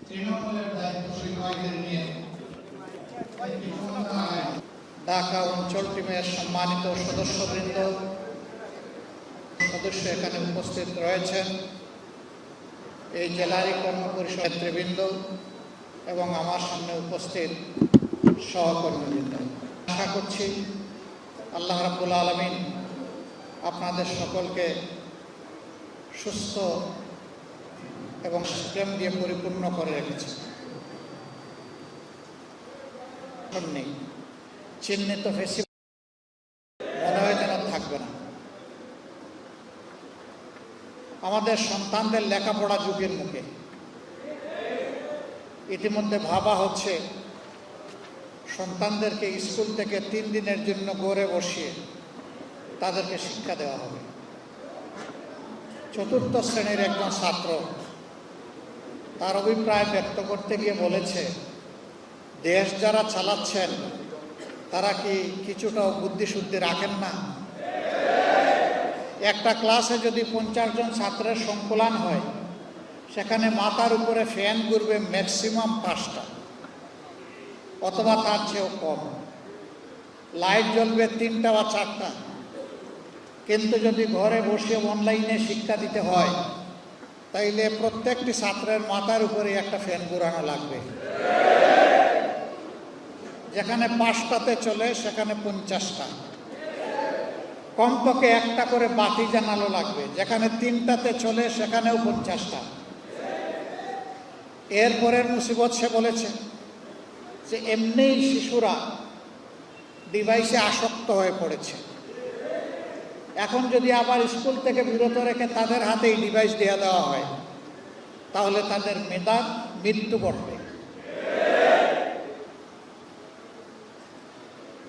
তৃণমূলের দায়িত্বশীল ভাইদের নিয়ে ঢাকা অঞ্চল টিমের সম্মানিত সদস্যবৃন্দ সদস্য এখানে উপস্থিত রয়েছেন, এই জেলারই কর্মপরিষদ নেতৃবৃন্দ এবং আমার সামনে উপস্থিত সহকর্মীবৃন্দ। আশা করছি আল্লাহ রাব্বুল আলামিন আপনাদের সকলকে সুস্থ এবং প্রেম দিয়ে পরিপূর্ণ করে রেখেছে। নেই চিহ্নিত মনে হয় যেন থাকবে না। আমাদের সন্তানদের লেখাপড়া যুগের মুখে ইতিমধ্যে ভাবা হচ্ছে সন্তানদেরকে স্কুল থেকে 3 দিনের জন্য গড়ে বসিয়ে তাদেরকে শিক্ষা দেওয়া হবে। 4র্থ শ্রেণীর একজন ছাত্র তার অভিপ্রায় ব্যক্ত করতে গিয়ে বলেছে, দেশ যারা চালাচ্ছেন তারা কি কিছুটাও বুদ্ধিশুদ্ধি রাখেন না? একটা ক্লাসে যদি 50 জন ছাত্রের সংকুলান হয়, সেখানে মাথার উপরে ফ্যান ঘুরবে ম্যাক্সিমাম 5টা অথবা তার চেয়েও কম, লাইট জ্বলবে 3টা বা 4টা। কিন্তু যদি ঘরে বসে অনলাইনে শিক্ষা দিতে হয়, তাইলে প্রত্যেকটি ছাত্রের মাথার উপরে একটা ফ্যান ঘুরানো লাগবে। যেখানে 5টাতে চলে সেখানে 50টা, কমপক্ষে একটা করে বাতি জানালো লাগবে। যেখানে 3টাতে চলে সেখানেও 50টা। এরপরের মুসিবত সে বলেছে যে এমনিই শিশুরা ডিভাইসে আসক্ত হয়ে পড়েছে, এখন যদি আবার স্কুল থেকে বিরত রেখে তাদের হাতে এই ডিভাইস দেওয়া দেওয়া হয়, তাহলে তাদের মেধার মৃত্যু ঘটবে।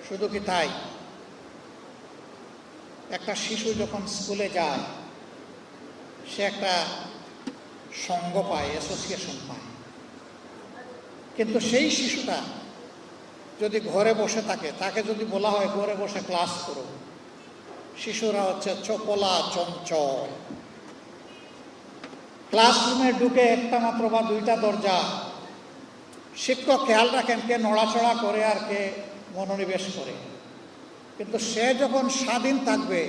শুধু কি তাই, একটা শিশু যখন স্কুলে যায় সে একটা সঙ্গ পায়, অ্যাসোসিয়েশন পায়। কিন্তু সেই শিশুটা যদি ঘরে বসে থাকে, তাকে যদি বলা হয় ঘরে বসে ক্লাস করো, শিশুরা হচ্ছে চপলা চঞ্চল। ক্লাসরুমে ঢুকে একটা মাত্র বা 2টা দরজা, শিক্ষক খেয়াল রাখেন কে নড়াচড়া করে আর কে মনোনিবেশ করে। কিন্তু সে যখন স্বাধীন থাকবে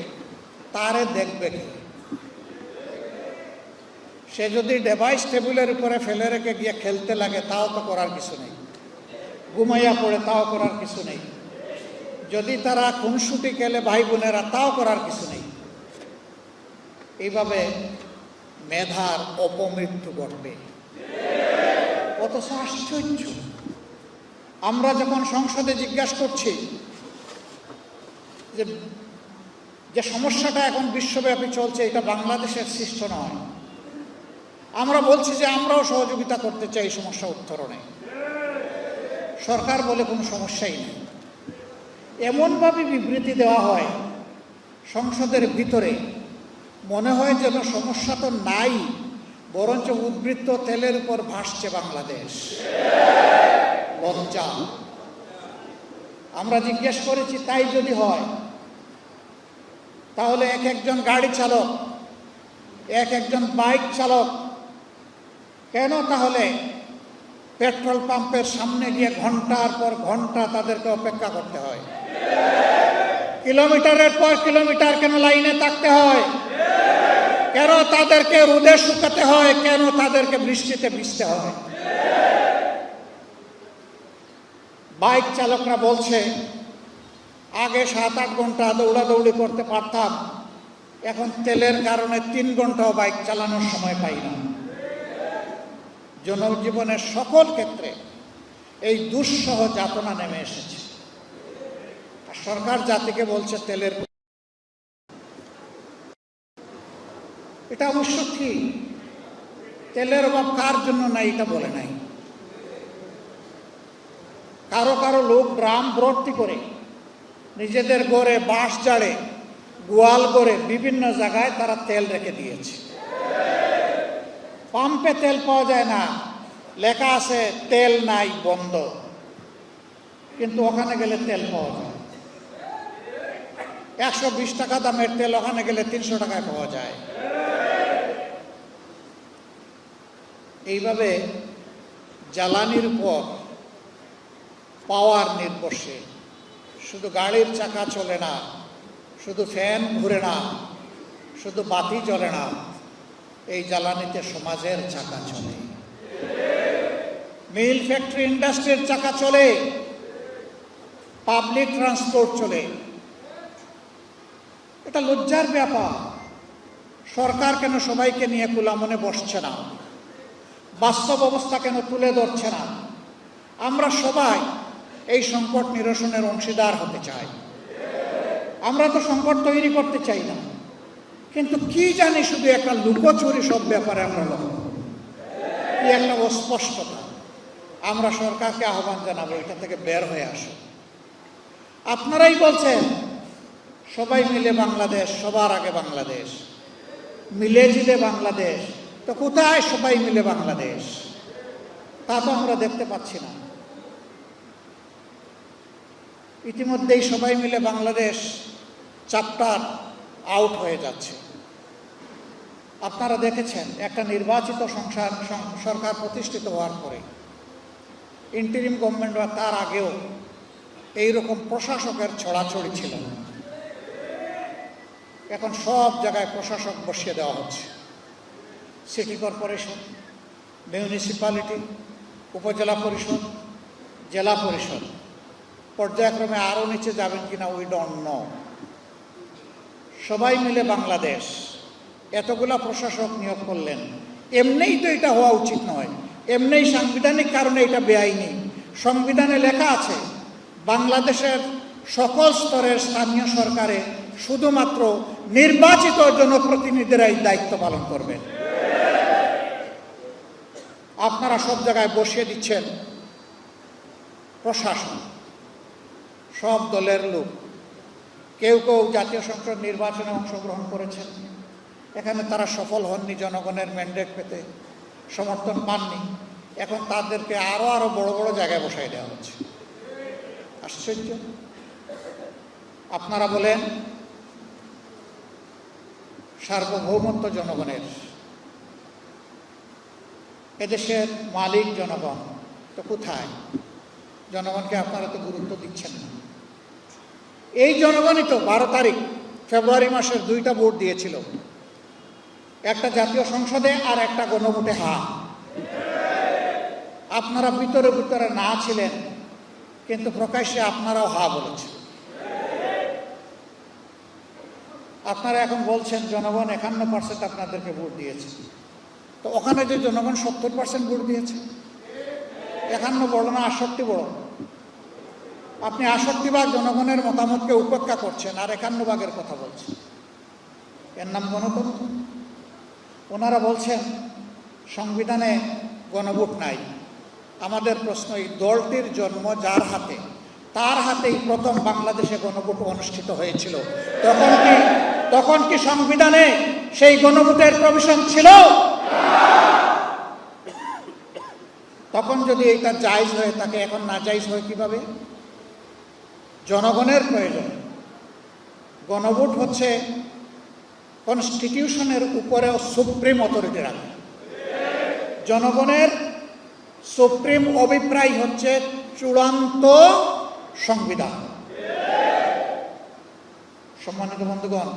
তারে দেখবে কে? সে যদি ডিভাইস টেবিলের উপরে ফেলে রেখে গিয়ে খেলতে লাগে, তাও তো করার কিছু নেই। ঘুমাইয়া পড়ে, তাও করার কিছু নেই। যদি তারা খুনসুটি খেলে ভাই বোনেরা, তাও করার কিছু নেই। এইভাবে মেধার অপমৃত্যু ঘটবে। অথচ আশ্চর্য, আমরা যখন সংসদে জিজ্ঞাসা করছি যে সমস্যাটা এখন বিশ্বব্যাপী চলছে, এটা বাংলাদেশের সৃষ্ট নয়, আমরা বলছি যে আমরাও সহযোগিতা করতে চাই সমস্যা উত্তরণে। সরকার বলে কোনো সমস্যাই নেই। এমনভাবে বিবৃতি দেওয়া হয় সংসদের ভিতরে, মনে হয় যেন সমস্যা তো নাই, বরঞ্চ উদ্বৃত্ত তেলের উপর ভাসছে বাংলাদেশ। লজ্জা। আমরা জিজ্ঞেস করেছি, তাই যদি হয় তাহলে একজন গাড়ি চালক, একজন বাইক চালক কেন তাহলে পেট্রোল পাম্পের সামনে গিয়ে ঘন্টার পর ঘন্টা তাদেরকে অপেক্ষা করতে হয়? কিলোমিটারের পর কিলোমিটার কেন লাইনে থাকতে হয়? কেন তাদেরকে রোদে শুকাতে হয়? কেন তাদেরকে বৃষ্টিতে ভিজতে হয়? বাইক চালকরা বলছে, আগে 7-8 ঘন্টা দৌড়াদৌড়ি করতে পারতাম, এখন তেলের কারণে 3 ঘন্টাও বাইক চালানোর সময় পাই না। জনজীবনের সকল ক্ষেত্রে এই দুঃসহ যাতনা নেমে এসেছে। আর সরকার জাতিকে বলছে তেলের। এটা অবশ্য ঠিক, তেলের অভাব কার জন্য নাই এটা বলে নাই। কারো কারো লোক ড্রাম ভর্তি করে নিজেদের ঘরে, বাঁশ জাড়ে, গোয়াল করে বিভিন্ন জায়গায় তারা তেল রেখে দিয়েছে। পাম্পে তেল পাওয়া যায় না, লেখা আছে তেল নাই, বন্ধ। কিন্তু ওখানে গেলে তেল পাওয়া যায়। 120 টাকা দামের তেল ওখানে গেলে 300 টাকায় পাওয়া যায়। এইভাবে জ্বালানির উপর পাওয়ার নির্ভরশীল। শুধু গাড়ির চাকা চলে না, শুধু ফ্যান ঘুরে না, শুধু বাতি জ্বলে না, এই জ্বালানিতে সমাজের চাকা চলে, মিল ফ্যাক্টরি ইন্ডাস্ট্রির চাকা চলে, পাবলিক ট্রান্সপোর্ট চলে। এটা লজ্জার ব্যাপার। সরকার কেন সবাইকে নিয়ে কুলামনে বসছে না? বাস্তব অবস্থা কেন তুলে ধরছে না? আমরা সবাই এই সংকট নিরসনের অংশীদার হতে চাই। আমরা তো সংকট তৈরি করতে চাই না, কিন্তু কি জানি শুধু একটা লুকোচুরি সব ব্যাপারে আমরা লক্ষ্য করি, কি একটা অস্পষ্টতা। আমরা সরকারকে আহ্বান জানাবো, এটা থেকে বের হয়ে আসো। আপনারাই বলছেন সবাই মিলে বাংলাদেশ, সবার আগে বাংলাদেশ, মিলে জিলে বাংলাদেশ। তো কোথায় সবাই মিলে বাংলাদেশ? তা তো আমরা দেখতে পাচ্ছি না। ইতিমধ্যেই সবাই মিলে বাংলাদেশ চ্যাপ্টার আউট হয়ে যাচ্ছে। আপনারা দেখেছেন একটা নির্বাচিত সরকার প্রতিষ্ঠিত হওয়ার পরে, ইন্টারিম গভর্নমেন্ট বা তার আগেও এইরকম প্রশাসকের ছড়াছড়ি ছিল। এখন সব জায়গায় প্রশাসক বসিয়ে দেওয়া হচ্ছে। সিটি কর্পোরেশন, মিউনিসিপ্যালিটি, উপজেলা পরিষদ, জেলা পরিষদ, পর্যায়ক্রমে আরও নিচে যাবেন কিনা উই ডোন্ট নো। সবাই মিলে বাংলাদেশ এতগুলা প্রশাসক নিয়োগ করলেন। এমনিই তো এটা হওয়া উচিত নয়, এমনিই সাংবিধানিক কারণে এটা বেআইনি। সংবিধানে লেখা আছে বাংলাদেশের সকল স্তরের স্থানীয় সরকারে শুধুমাত্র নির্বাচিত জনপ্রতিনিধিরাই দায়িত্ব পালন করবেন। আপনারা সব জায়গায় বসিয়ে দিচ্ছেন প্রশাসন, সব দলের লোক। কেউ কেউ জাতীয় সংসদ নির্বাচনে অংশগ্রহণ করেছেন, এখানে তারা সফল হননি, জনগণের ম্যান্ডেট পেতে সমর্থন পাননি। এখন তাদেরকে আরো বড় বড় জায়গায় বসাই দেওয়া হচ্ছে। আশ্চর্য। আপনারা বলেন সার্বভৌমত্ব জনগণের, এদেশের মালিক জনগণ। তো কোথায়? জনগণকে আপনারা তো গুরুত্ব দিচ্ছেন না। এই জনগণই তো 12 তারিখ ফেব্রুয়ারি মাসের 2টা ভোট দিয়েছিল, একটা জাতীয় সংসদে আর একটা গণভোটে হা। আপনারা ভিতরে ভিতরে না ছিলেন, কিন্তু প্রকাশ্যে আপনারাও হা বলেছেন। আপনারা এখন বলছেন জনগণ 51% আপনাদেরকে ভোট দিয়েছে। তো ওখানে যে জনগণ 70% ভোট দিয়েছে, 51 বড় না 68 বড়? আপনি 68 ভাগ জনগণের মতামতকে উপেক্ষা করছেন আর 51 ভাগের কথা বলছেন। এর নাম গণতন্ত্র? ওনারা বলছেন সংবিধানে গণভোট নাই। আমাদের প্রশ্ন, এই দলটির জন্ম যার হাতে, তার হাতেই প্রথম বাংলাদেশে গণভোট অনুষ্ঠিত হয়েছিল। তখন কি সংবিধানে সেই গণভোটের প্রভিশন ছিল? তখন যদি এটা জায়েজ হয়ে থাকে, এখন না জায়েজ হয় কিভাবে? জনগণের প্রয়োজন। গণভোট হচ্ছে কনস্টিটিউশনের উপরেও সুপ্রিম অথরিটি রাখে। জনগণের সুপ্রিম অভিপ্রায় হচ্ছে চূড়ান্ত সংবিধান। সম্মানিত বন্ধুগণ,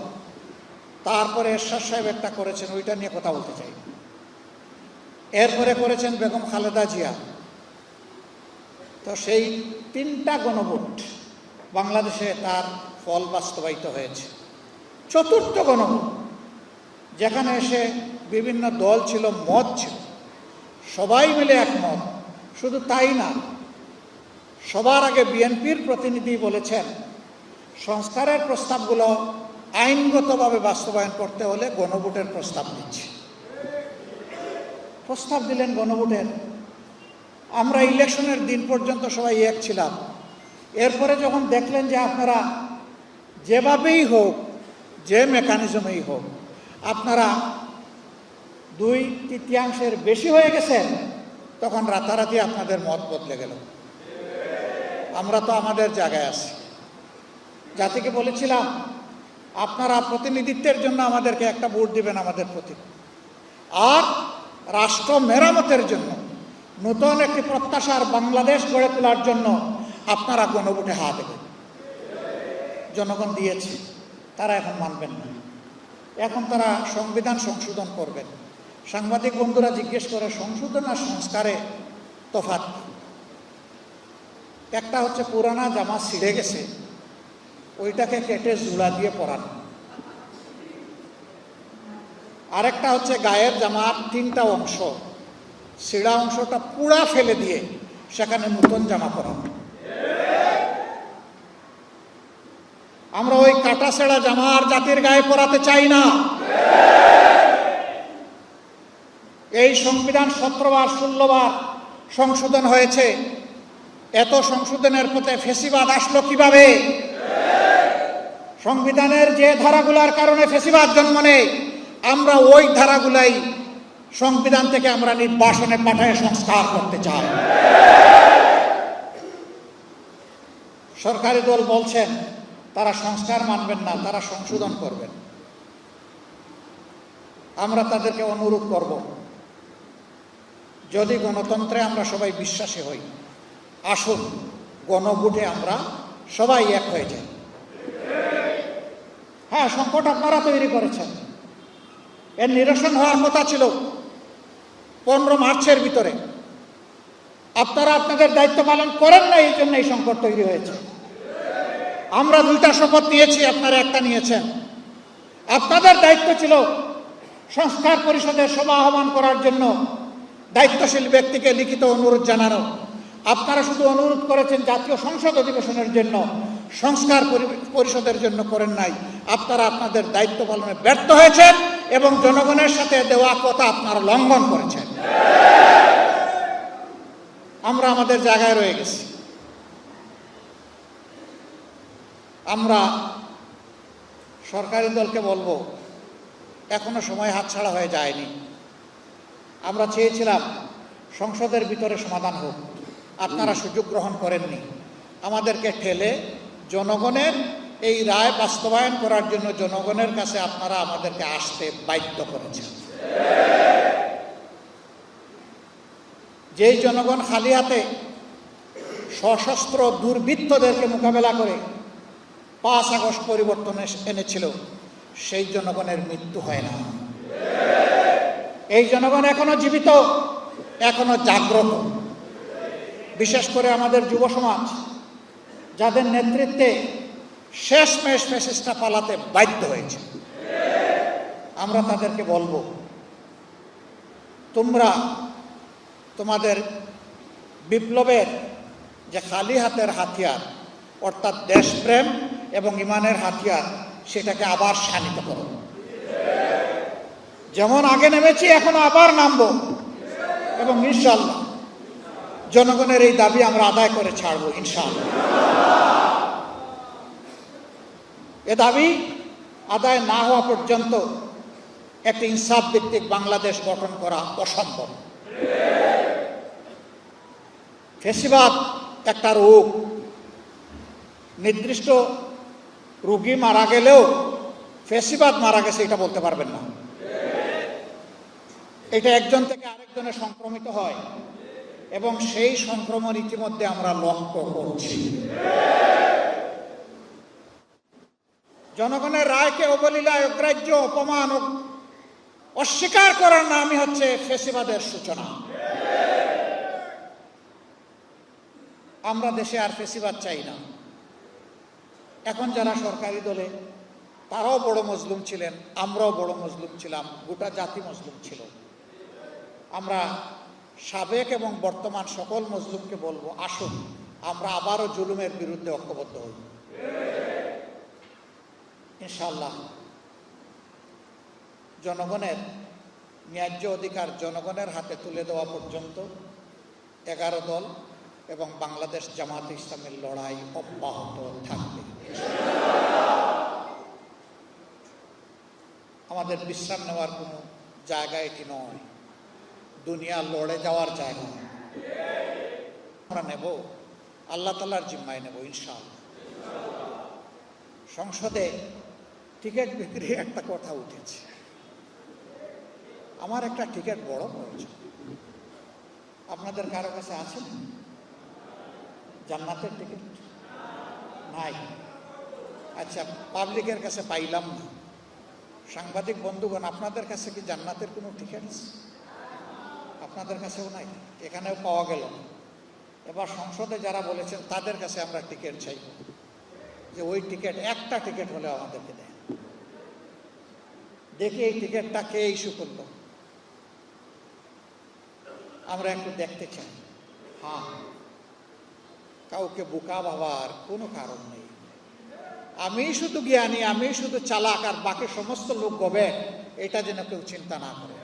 তারপরে এরশাদ সাহেব একটা করেছেন, ওইটা নিয়ে কথা বলতে চাই। এরপরে করেছেন বেগম খালেদা জিয়া। তো সেই 3টা গণভোট বাংলাদেশে তার ফল বাস্তবায়িত হয়েছে। 4র্থ গণভোট, যেখানে এসে বিভিন্ন দল ছিল, মত ছিল, সবাই মিলে একমত। শুধু তাই না, সবার আগে বিএনপির প্রতিনিধি বলেছেন সংস্কারের প্রস্তাবগুলো আইনগতভাবে বাস্তবায়ন করতে হলে গণভোটের প্রস্তাব দিচ্ছি। প্রস্তাব দিলেন গণভোটের। আমরা ইলেকশনের দিন পর্যন্ত সবাই এক ছিলাম। এরপরে যখন দেখলেন যে আপনারা যেভাবেই হোক, যে মেকানিজমেই হোক, আপনারা 2/3 বেশি হয়ে গেছেন, তখন রাতারাতি আপনাদের মত বদলে গেল। আমরা তো আমাদের জায়গায় আছি। জাতিকে বলেছিলাম আপনারা প্রতিনিধিত্বের জন্য আমাদেরকে একটা ভোট দিবেন আমাদের প্রতি, আর রাষ্ট্র মেরামতের জন্য, নতুন একটি প্রত্যাশার বাংলাদেশ গড়ে তোলার জন্য আপনারা গণভোটে হা দেবেন। জনগণ দিয়েছে, তারা এখন মানবেন না। এখন তারা সংবিধান সংশোধন করবেন। সাংবাদিক বন্ধুরা জিজ্ঞেস করে সংশোধন আর সংস্কারে তফাৎ কি? একটা হচ্ছে পুরানা জামা ছিঁড়ে গেছে, ওইটাকে কেটে জোড়া দিয়ে পরানো। আরেকটা হচ্ছে গায়ের জামার 3টা অংশ, ছিঁড়া অংশটা পুরা ফেলে দিয়ে সেখানে নতুন জামা পরানো। আমরা ওই কাটা ছেঁড়া জামা আর জাতির গায়ে পরাতে চাই না। এই সংবিধান 17 বার 16 বার সংশোধন হয়েছে। এত সংশোধনের পথে ফ্যাসিবাদ আসলো কিভাবে? সংবিধানের যে ধারাগুলার কারণে ফ্যাসিবাদ জন্ম নেয়, আমরা ওই ধারাগুলাই সংবিধান থেকে আমরা নির্বাসনে পাঠায় সংস্কার করতে চাই। সরকারি দল বলছেন তারা সংস্কার মানবেন না, তারা সংশোধন করবেন। আমরা তাদেরকে অনুরোধ করব, যদি গণতন্ত্রে আমরা সবাই বিশ্বাসী হই, আসুন গণভোটে আমরা সবাই এক হয়ে যাই। হ্যাঁ, সংকট আপনারা তৈরি করেছেন, এর নিরসন হওয়ার কথা ছিল 15 মার্চের ভিতরে। আপনারা আপনাদের দায়িত্ব পালন করেন না, এই জন্য এই সংকট তৈরি হয়েছে। আমরা 2টা শপথ নিয়েছি, আপনারা একটা নিয়েছেন। আপনাদের দায়িত্ব ছিল সংস্কার পরিষদের সভা আহ্বান করার জন্য দায়িত্বশীল ব্যক্তিকে লিখিত অনুরোধ জানানো। আপনারা শুধু অনুরোধ করেছেন জাতীয় সংসদ অধিবেশনের জন্য, সংস্কার পরিষদের জন্য করেন নাই। আপনারা আপনাদের দায়িত্ব পালনে ব্যর্থ হয়েছেন এবং জনগণের সাথে দেওয়া কথা আপনারা লঙ্ঘন করেছেন। আমরা আমাদের জায়গায় রয়ে গেছি। আমরা সরকারি দলকে বলবো, এখনো সময় হাতছাড়া হয়ে যায়নি। আমরা চেয়েছিলাম সংসদের ভিতরে সমাধান হোক, আপনারা সুযোগ গ্রহণ করেননি। আমাদেরকে ঠেলে জনগণের এই রায় বাস্তবায়ন করার জন্য জনগণের কাছে আপনারা আমাদেরকে আসতে বাধ্য করেছেন। যেই জনগণ খালি হাতে সশস্ত্র দুর্বৃত্তদেরকে মোকাবেলা করে 5 আগস্ট পরিবর্তন এনেছিল, সেই জনগণের মৃত্যু হয় না। এই জনগণ এখনো জীবিত, এখনো জাগ্রত। বিশেষ করে আমাদের যুব সমাজ, যাদের নেতৃত্বে শেষমেশ ফ্যাসিস্টরা পালাতে বাধ্য হয়েছে, আমরা তাদেরকে বলবো, তোমরা তোমাদের বিপ্লবের যে খালি হাতের হাতিয়ার, অর্থাৎ দেশপ্রেম এবং ইমানের হাতিয়ার, সেটাকে আবার শানিত করো। যেমন আগে নেমেছি, এখনো আবার নামবো এবং ইনশাআল্লাহ জনগণের এই দাবি আমরা আদায় করে ছাড়বো ইনশাআল্লাহ। এ দাবি আদায় না হওয়া পর্যন্ত একটি ইনসাফ ভিত্তিক বাংলাদেশ গঠন করা অসম্ভব। ফ্যাসিবাদ একটা রোগ, নির্দিষ্ট রোগী মারা গেলেও ফ্যাসিবাদ মারা গেছে এটা বলতে পারবেন না। এটা একজন থেকে আরেকজনে সংক্রমিত হয় এবং সেই সংক্রমণ ইতিমধ্যে আমরা লক্ষ্য করছি। জনগণের রায়কে অবলীলায় অগ্রাহ্য, অপমান ও অস্বীকার করার নামই হচ্ছে ফ্যাসিবাদের সূচনা। আমরা দেশে আর ফ্যাসিবাদ চাই না। এখন যারা সরকারি দলে, তারাও বড় মজলুম ছিলেন, আমরাও বড় মজলুম ছিলাম, গোটা জাতি মজলুম ছিল। আমরা সাবেক এবং বর্তমান সকল মজলুমকে বলবো, আসুন আমরা আবারও জুলুমের বিরুদ্ধে ঐক্যবদ্ধ হই। ইনশাআল্লাহ জনগণের ন্যায্য অধিকার জনগণের হাতে তুলে দেওয়া পর্যন্ত 11 দল এবং বাংলাদেশ জামাতে ইসলামের লড়াই অব্যাহত থাকবে। আমাদের বিশ্রাম নেওয়ার কোনো জায়গা এটি নয়, দুনিয়া লড়ে যাওয়ার জায়গা। আমরা নেব, আল্লাহ তাআলার জিম্মায় নেব ইনশাআল্লাহ। সংসদে টিকিট বিক্রি একটা কথা উঠেছে। আমার একটা টিকিট বড় প্রয়োজন। আপনাদের কারো কাছে আছে না জান্নাতের টিকিট? নাই। আচ্ছা, পাবলিকের কাছে পাইলাম না। সাংবাদিক বন্ধুগণ, আপনাদের কাছে কি জান্নাতের কোনো টিকিট আছে? আপনাদের কাছেও নাই, এখানেও পাওয়া গেল না। এবার সংসদে যারা বলেছেন তাদের কাছে আমরা টিকিট চাই, যে ওই টিকিট, একটা টিকিট হলেও আমাদেরকে দেয়। দেখি এই টিকিটটা কে ইস্যু করলো, আমরা একটু দেখতে চাই। হ্যাঁ, কাউকে বোকা ভাবার কোনো কারণ নেই। আমি শুধু জ্ঞানী, আমি শুধু চালাক, আর বাকি সমস্ত লোক গবে, এটা যেন কেউ চিন্তা না করে।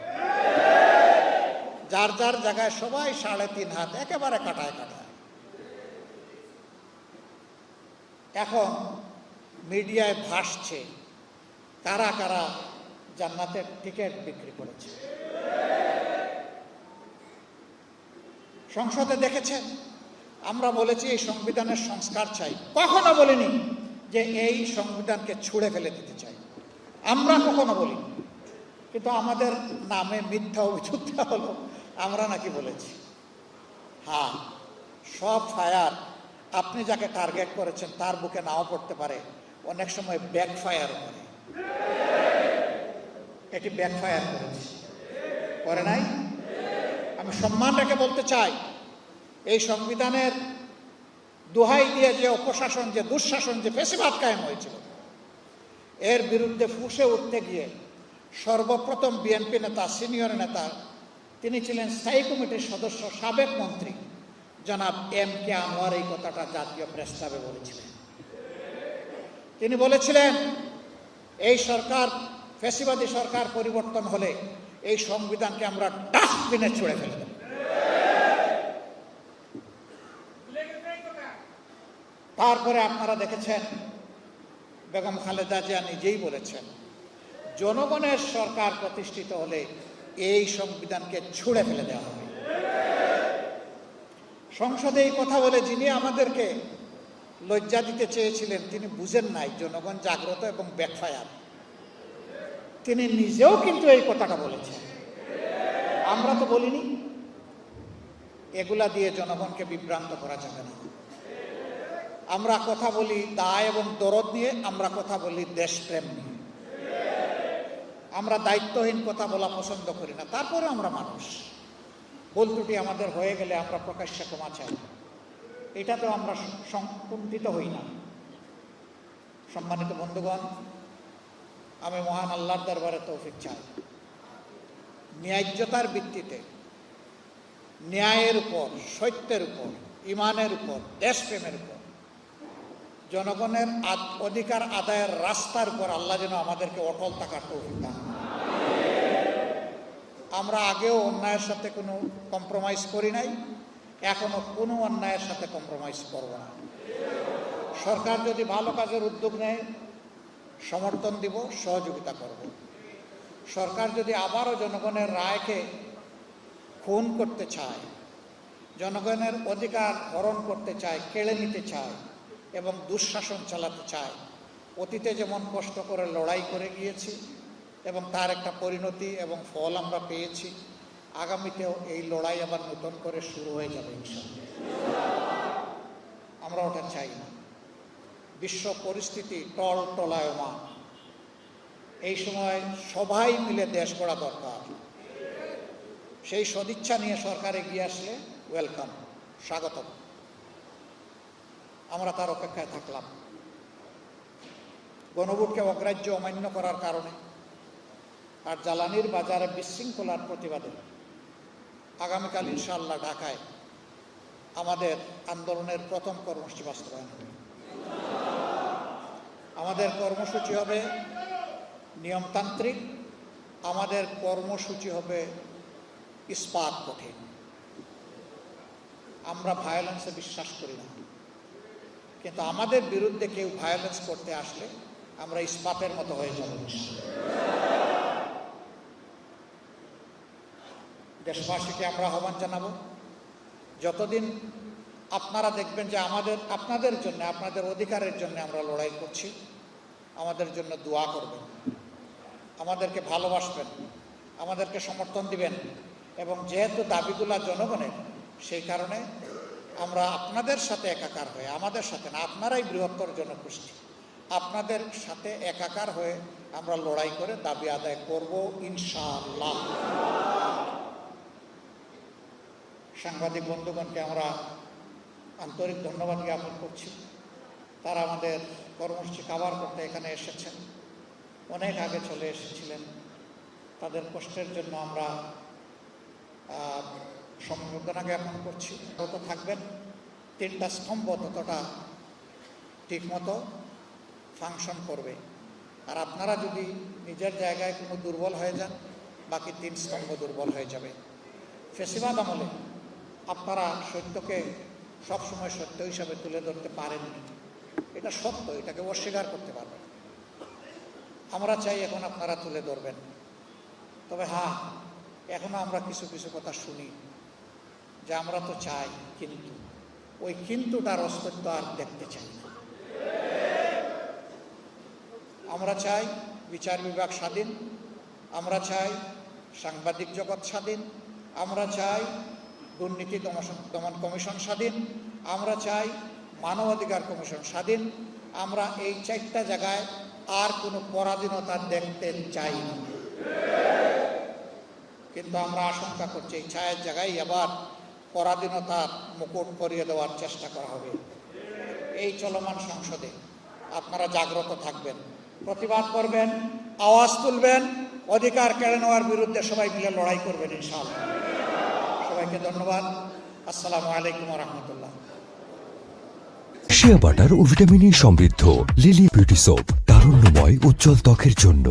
যার যার জায়গায় সবাই 3.5 হাত একেবারে কাটায় কাটায়। এখন মিডিয়ায় ভাসছে কারা কারা জান্নাতের টিকিট বিক্রি করেছে। সংসদে দেখেছেন, আমরা বলেছি এই সংবিধানের সংস্কার চাই, কখনো বলিনি যে এই সংবিধানকে ছুঁড়ে ফেলে দিতে চাই, আমরা কখনো বলিনি। কিন্তু আমাদের নামে মিথ্যা অভিযোগ দেওয়া হলো, আমরা নাকি বলেছি। হ্যাঁ, সব ফায়ার আপনি যাকে টার্গেট করেছেন তার বুকে নাও পড়তে পারে, অনেক সময় ব্যাকফায়ার করে। এটি ব্যাকফায়ার করেছে, করে নাই? আমি সম্মান রেখে বলতে চাই, এই সংবিধানের দোহাই দিয়ে যে অপশাসন, যে দুঃশাসন, যে ফ্যাসিবাদ কায়েম হয়েছিল, এর বিরুদ্ধে ফুঁসে উঠতে গিয়ে সর্বপ্রথম বিএনপি নেতা, সিনিয়র নেতা, তিনি ছিলেন স্থায়ী কমিটির সদস্য, সাবেক মন্ত্রী জনাব MK আনোয়ার এই কথাটা জাতীয় প্রেস ক্লাবে বলেছিলেন। তিনি বলেছিলেন, এই সরকার, ফ্যাসিবাদী সরকার পরিবর্তন হলে এই সংবিধানকে আমরা ডাস্টবিনে ছুঁড়ে ফেলে দেব। তারপরে আপনারা দেখেছেন, বেগম খালেদা জিয়া নিজেই বলেছেন, জনগণের সরকার প্রতিষ্ঠিত হলে এই সংবিধানকে ছুঁড়ে ফেলে দেওয়া হবে। সংসদে এই কথা বলে যিনি আমাদেরকে লজ্জা দিতে চেয়েছিলেন, তিনি বুঝেন নাই জনগণ জাগ্রত এবং ব্যাকফায়ার। তিনি নিজেও কিন্তু এই কথাটা বলেছেন, আমরা তো বলিনি। এগুলা দিয়ে জনগণকে বিভ্রান্ত করা যাবে না। আমরা কথা বলি দায় এবং দরদ নিয়ে, আমরা কথা বলি দেশপ্রেম নিয়ে। আমরা দায়িত্বহীন কথা বলা পছন্দ করি না। তারপরে আমরা মানুষ, ভুল ত্রুটি আমাদের হয়ে গেলে আমরা প্রকাশ্যে ক্ষমা চাই, এটাতেও আমরা সংকুণ্ঠিত হই না। সম্মানিত বন্ধুগণ, আমি মহান আল্লাহর দরবারে তৌফিক চাই, ন্যায্যতার ভিত্তিতে, ন্যায়ের উপর, সত্যের উপর, ইমানের উপর, দেশপ্রেমের উপর, জনগণের অধিকার আদায়ের রাস্তার উপর আল্লাহ যেন আমাদেরকে অটল থাকার তৌফিক দান। আমরা আগেও অন্যায়ের সাথে কোনো কম্প্রোমাইজ করি নাই, এখনো কোনো অন্যায়ের সাথে কম্প্রোমাইজ করব না। সরকার যদি ভালো কাজের উদ্যোগ নেয়, সমর্থন দিব, সহযোগিতা করব। সরকার যদি আবারও জনগণের রায়কে খুন করতে চায়, জনগণের অধিকার হরণ করতে চায়, কেড়ে নিতে চায় এবং দুঃশাসন চালাতে চায়, অতীতে যেমন কষ্ট করে লড়াই করে গিয়েছি এবং তার একটা পরিণতি এবং ফল আমরা পেয়েছি, আগামীতেও এই লড়াই আবার নতুন করে শুরু হয়ে যাবে ইনশাআল্লাহ। আমরা ওটা চাই না। বিশ্ব পরিস্থিতি টলটলায়মান, এই সময় সবাই মিলে দেশ গড়া দরকার। সেই সদিচ্ছা নিয়ে সরকার এগিয়ে আসলে ওয়েলকাম, স্বাগতম। আমরা তার অপেক্ষায় থাকলাম। গণভোটকে অগ্রাহ্য অমান্য করার কারণে আর জ্বালানির বাজারে বিশৃঙ্খলার প্রতিবাদে আগামীকাল ইনশাআল্লাহ ঢাকায় আমাদের আন্দোলনের প্রথম কর্মসূচি বাস্তবায়ন হবে। আমাদের কর্মসূচি হবে নিয়মতান্ত্রিক, আমাদের কর্মসূচি হবে ইস্পাত কঠিন। আমরা ভায়োলেন্সে বিশ্বাস করি না, কিন্তু আমাদের বিরুদ্ধে কেউ ভায়োলেন্স করতে আসলে আমরা ইস্পাতের মতো হয়ে যাব। দেশবাসীকে আমরা আহ্বান জানাবো, যতদিন আপনারা দেখবেন যে আপনাদের জন্য, আপনাদের অধিকারের জন্য আমরা লড়াই করছি, আমাদের জন্য দোয়া করবেন, আমাদেরকে ভালোবাসবেন, আমাদেরকে সমর্থন দিবেন এবং যেহেতু দাবিগুলা জনগণের, সেই কারণে আমরা আপনাদের সাথে একাকার হয়ে, আমাদের সাথে না, আপনারাই বৃহত্তর জনগোষ্ঠী, আপনাদের সাথে একাকার হয়ে আমরা লড়াই করে দাবি আদায় করব ইনশাআল্লাহ। সাংবাদিক বন্ধুগণকে আমরা আন্তরিক ধন্যবাদ জ্ঞাপন করছি। তারা আমাদের কর্মসূচি কভার করতে এখানে এসেছেন, অনেক আগে চলে এসেছিলেন। তাদের কষ্টের জন্য আমরা সমবেদনা জ্ঞাপন করছি। তত থাকবেন, 3টা স্তম্ভ ততটা ঠিকমতো ফাংশন করবে। আর আপনারা যদি নিজের জায়গায় কোনো দুর্বল হয়ে যান, বাকি 3 স্তম্ভ দুর্বল হয়ে যাবে। ফেসিবাদ আমলে আপনারা সত্যকে সবসময় সত্য হিসাবে তুলে ধরতে পারেননি, এটা সত্য, এটাকে অস্বীকার করতে পারবেন। আমরা চাই এখন আপনারা তুলে ধরবেন। তবে হ্যাঁ, এখনও আমরা কিছু কিছু কথা শুনি যে আমরা তো চাই, কিন্তু ওই কিন্তুটার অস্তিত্ব আর দেখতে চাই না। আমরা চাই বিচার বিভাগ স্বাধীন, আমরা চাই সাংবাদিক জগৎ স্বাধীন, আমরা চাই দুর্নীতি দমন কমিশন স্বাধীন, আমরা চাই মানবাধিকার কমিশন স্বাধীন। আমরা এই 4টা জায়গায় আর কোনো পরাধীনতা দেখতে চাই না। কিন্তু আমরা আশঙ্কা করছি এই 4 জায়গায় আবার পরাধীনতার মুকুট পরিয়ে দেওয়ার চেষ্টা করা হবে। এই চলমান সংসদে আপনারা জাগ্রত থাকবেন, প্রতিবাদ করবেন, আওয়াজ তুলবেন, অধিকার কেড়ে নেওয়ার বিরুদ্ধে সবাই মিলে লড়াই করবেন ইনশাআল্লাহ। সবাইকে ধন্যবাদ। আসসালামু আলাইকুম ওয়া রাহমাতুল্লাহ। শিয়া বাটার ও ভিটামিন ই সমৃদ্ধ লিলি বিউটি সোপ, তারুণ্যময় উজ্জ্বল ত্বকের জন্য।